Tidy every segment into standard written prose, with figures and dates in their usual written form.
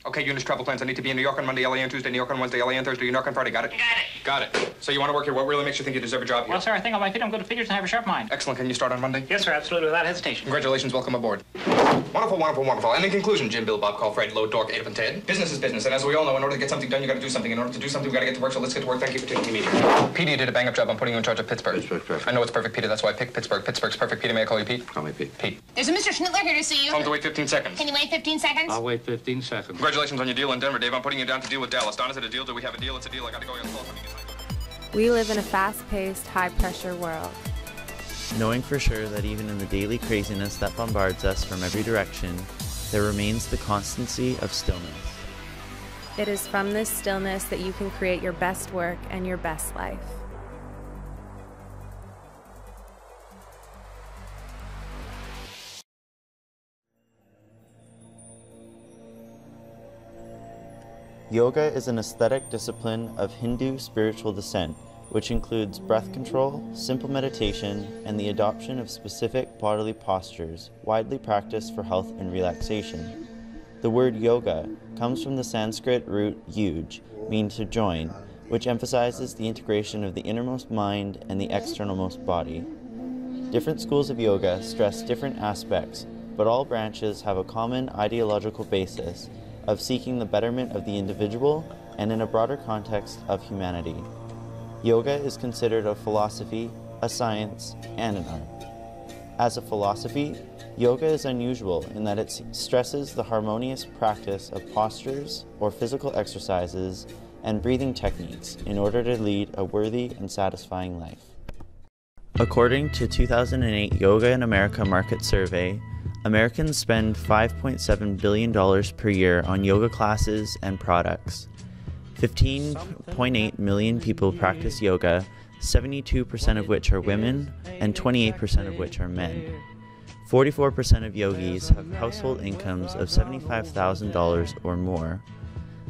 Okay, Eunice, travel plans. I need to be in New York on Monday, LA on Tuesday, New York on Wednesday, LA on Thursday, New York on Friday. Got it? Got it. Got it. So you want to work here. What really makes you think you deserve a job here? Well, sir, I think on my feet I'm good at figures and have a sharp mind. Excellent. Can you start on Monday? Yes, sir, absolutely, without hesitation. Congratulations. Welcome aboard. Wonderful, wonderful, wonderful. And in conclusion, Jim, Bill, Bob, Call, Fred, Load, Dork, Ada, and Ted. Business is business. And as we all know, in order to get something done, you got to do something. In order to do something, we got to get to work. So let's get to work. Thank you for taking the meeting. Peter, you did a bang-up job. I'm putting you in charge of Pittsburgh. Pittsburgh's perfect. I know it's perfect, Peter. That's why I picked Pittsburgh. Pittsburgh's perfect. Peter, may I call you Pete? Call me Pete. Pete. There's a Mr. Schnittler here to see you. Tell him to wait 15 seconds. Can you wait 15 seconds? I'll wait 15 seconds. Congratulations on your deal in Denver, Dave. I'm putting you down to deal with Dallas. Don, is it a deal? Do we have a deal? It's a deal. I got to go. We live in a fast-paced, high-pressure world. Knowing for sure that even in the daily craziness that bombards us from every direction, there remains the constancy of stillness. It is from this stillness that you can create your best work and your best life. Yoga is an aesthetic discipline of Hindu spiritual descent, which includes breath control, simple meditation, and the adoption of specific bodily postures, widely practiced for health and relaxation. The word yoga comes from the Sanskrit root yuj, meaning to join, which emphasizes the integration of the innermost mind and the externalmost body. Different schools of yoga stress different aspects, but all branches have a common ideological basis of seeking the betterment of the individual and, in a broader context, of humanity. Yoga is considered a philosophy, a science, and an art. As a philosophy, yoga is unusual in that it stresses the harmonious practice of postures or physical exercises and breathing techniques in order to lead a worthy and satisfying life. According to 2008 Yoga in America Market Survey, Americans spend $5.7 billion per year on yoga classes and products. 15.8 million people practice yoga, 72% of which are women and 28% of which are men. 44% of yogis have household incomes of $75,000 or more.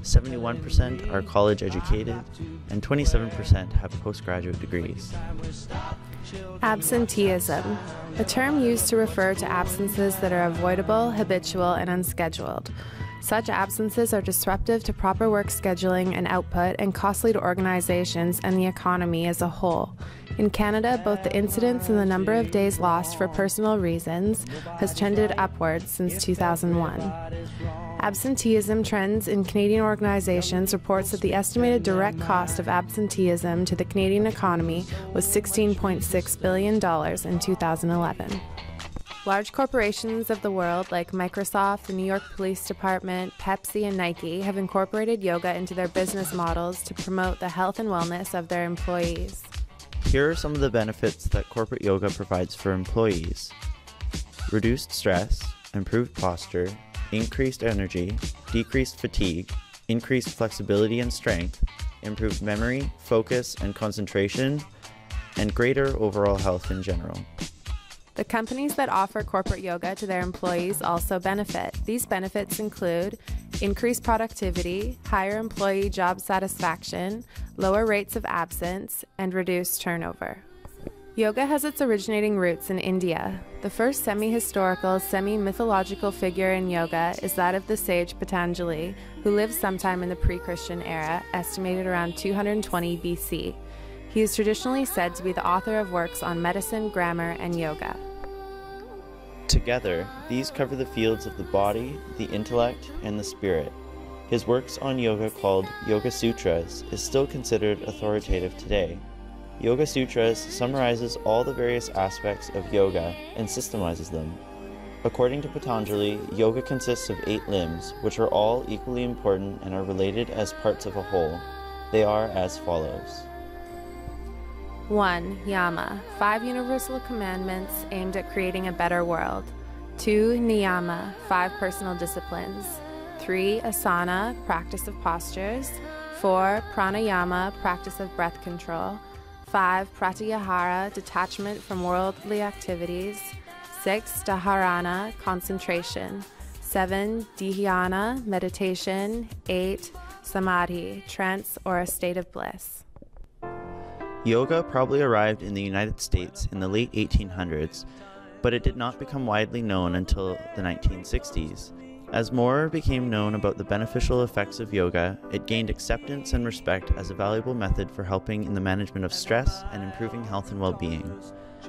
71% are college educated, and 27% have postgraduate degrees. Absenteeism, a term used to refer to absences that are avoidable, habitual, and unscheduled. Such absences are disruptive to proper work scheduling and output and costly to organizations and the economy as a whole. In Canada, both the incidence and the number of days lost for personal reasons has trended upwards since 2001. Absenteeism Trends in Canadian Organizations reports that the estimated direct cost of absenteeism to the Canadian economy was $16.6 billion in 2011. Large corporations of the world like Microsoft, the New York Police Department, Pepsi, and Nike have incorporated yoga into their business models to promote the health and wellness of their employees. Here are some of the benefits that corporate yoga provides for employees: reduced stress, improved posture, increased energy, decreased fatigue, increased flexibility and strength, improved memory, focus, and concentration, and greater overall health in general. The companies that offer corporate yoga to their employees also benefit. These benefits include increased productivity, higher employee job satisfaction, lower rates of absence, and reduced turnover. Yoga has its originating roots in India. The first semi-historical, semi-mythological figure in yoga is that of the sage Patanjali, who lived sometime in the pre-Christian era, estimated around 220 BC. He is traditionally said to be the author of works on medicine, grammar, and yoga. Together, these cover the fields of the body, the intellect, and the spirit. His works on yoga, called Yoga Sutras, is still considered authoritative today. Yoga Sutras summarizes all the various aspects of yoga and systemizes them. According to Patanjali, yoga consists of 8 limbs, which are all equally important and are related as parts of a whole. They are as follows. 1. Yama, 5 universal commandments aimed at creating a better world. 2. Niyama, 5 personal disciplines. 3. Asana, practice of postures. 4. Pranayama, practice of breath control. 5. Pratyahara, detachment from worldly activities. 6. Dharana, concentration. 7. Dhyana, meditation. 8. Samadhi, trance or a state of bliss. Yoga probably arrived in the United States in the late 1800s, but it did not become widely known until the 1960s. As more became known about the beneficial effects of yoga, it gained acceptance and respect as a valuable method for helping in the management of stress and improving health and well-being.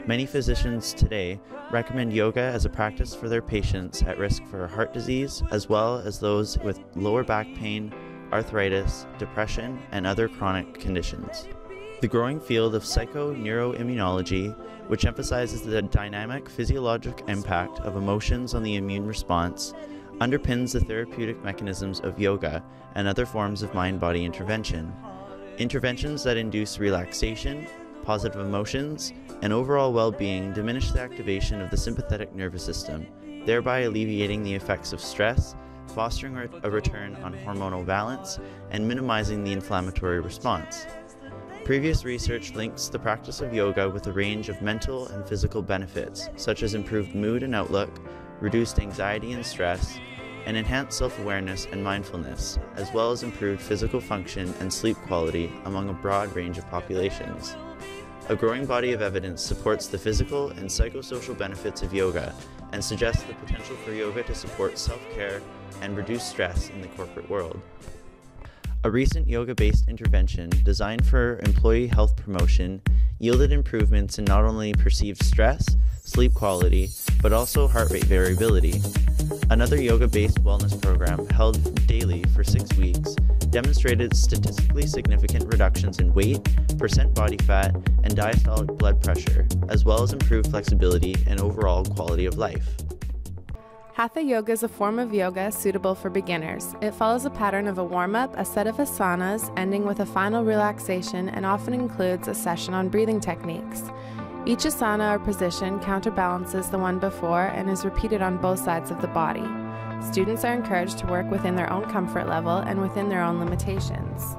Many physicians today recommend yoga as a practice for their patients at risk for heart disease, as well as those with lower back pain, arthritis, depression, and other chronic conditions. The growing field of psychoneuroimmunology, which emphasizes the dynamic physiologic impact of emotions on the immune response, underpins the therapeutic mechanisms of yoga and other forms of mind-body intervention. Interventions that induce relaxation, positive emotions, and overall well-being diminish the activation of the sympathetic nervous system, thereby alleviating the effects of stress, fostering a return on hormonal balance, and minimizing the inflammatory response. Previous research links the practice of yoga with a range of mental and physical benefits, such as improved mood and outlook, reduced anxiety and stress, and enhanced self-awareness and mindfulness, as well as improved physical function and sleep quality among a broad range of populations. A growing body of evidence supports the physical and psychosocial benefits of yoga and suggests the potential for yoga to support self-care and reduce stress in the corporate world. A recent yoga-based intervention designed for employee health promotion yielded improvements in not only perceived stress, sleep quality, but also heart rate variability. Another yoga-based wellness program held daily for 6 weeks demonstrated statistically significant reductions in weight, percent body fat, and diastolic blood pressure, as well as improved flexibility and overall quality of life. Hatha yoga is a form of yoga suitable for beginners. It follows a pattern of a warm-up, a set of asanas, ending with a final relaxation, and often includes a session on breathing techniques. Each asana or position counterbalances the one before and is repeated on both sides of the body. Students are encouraged to work within their own comfort level and within their own limitations.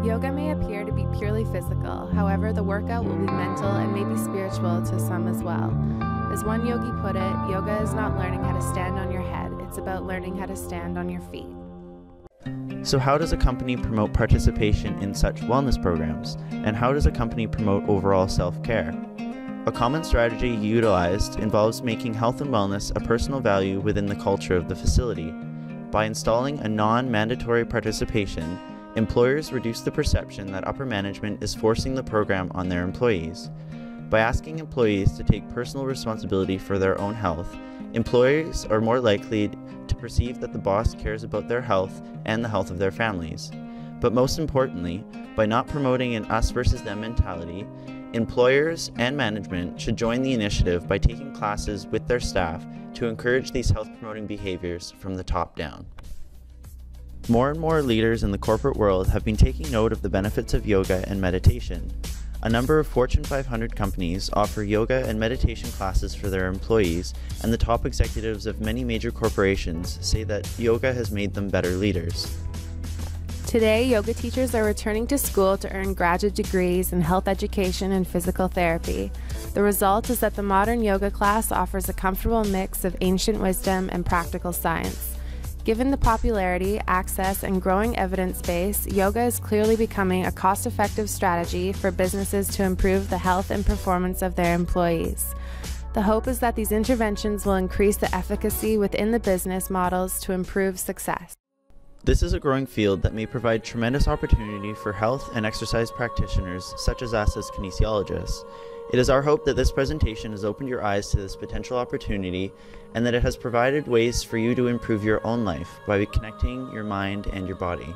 Yoga may appear to be purely physical, however, the workout will be mental and maybe spiritual to some as well. As one yogi put it, yoga is not learning how to stand on your head, it's about learning how to stand on your feet. So how does a company promote participation in such wellness programs? And how does a company promote overall self-care? A common strategy utilized involves making health and wellness a personal value within the culture of the facility. By installing a non-mandatory participation, employers reduce the perception that upper management is forcing the program on their employees. By asking employees to take personal responsibility for their own health, employees are more likely to perceive that the boss cares about their health and the health of their families. But most importantly, by not promoting an us versus them mentality, employers and management should join the initiative by taking classes with their staff to encourage these health-promoting behaviors from the top down. More and more leaders in the corporate world have been taking note of the benefits of yoga and meditation. A number of Fortune 500 companies offer yoga and meditation classes for their employees, and the top executives of many major corporations say that yoga has made them better leaders. Today, yoga teachers are returning to school to earn graduate degrees in health education and physical therapy. The result is that the modern yoga class offers a comfortable mix of ancient wisdom and practical science. Given the popularity, access, and growing evidence base, yoga is clearly becoming a cost-effective strategy for businesses to improve the health and performance of their employees. The hope is that these interventions will increase the efficacy within the business models to improve success. This is a growing field that may provide tremendous opportunity for health and exercise practitioners such as us as kinesiologists. It is our hope that this presentation has opened your eyes to this potential opportunity and that it has provided ways for you to improve your own life by connecting your mind and your body.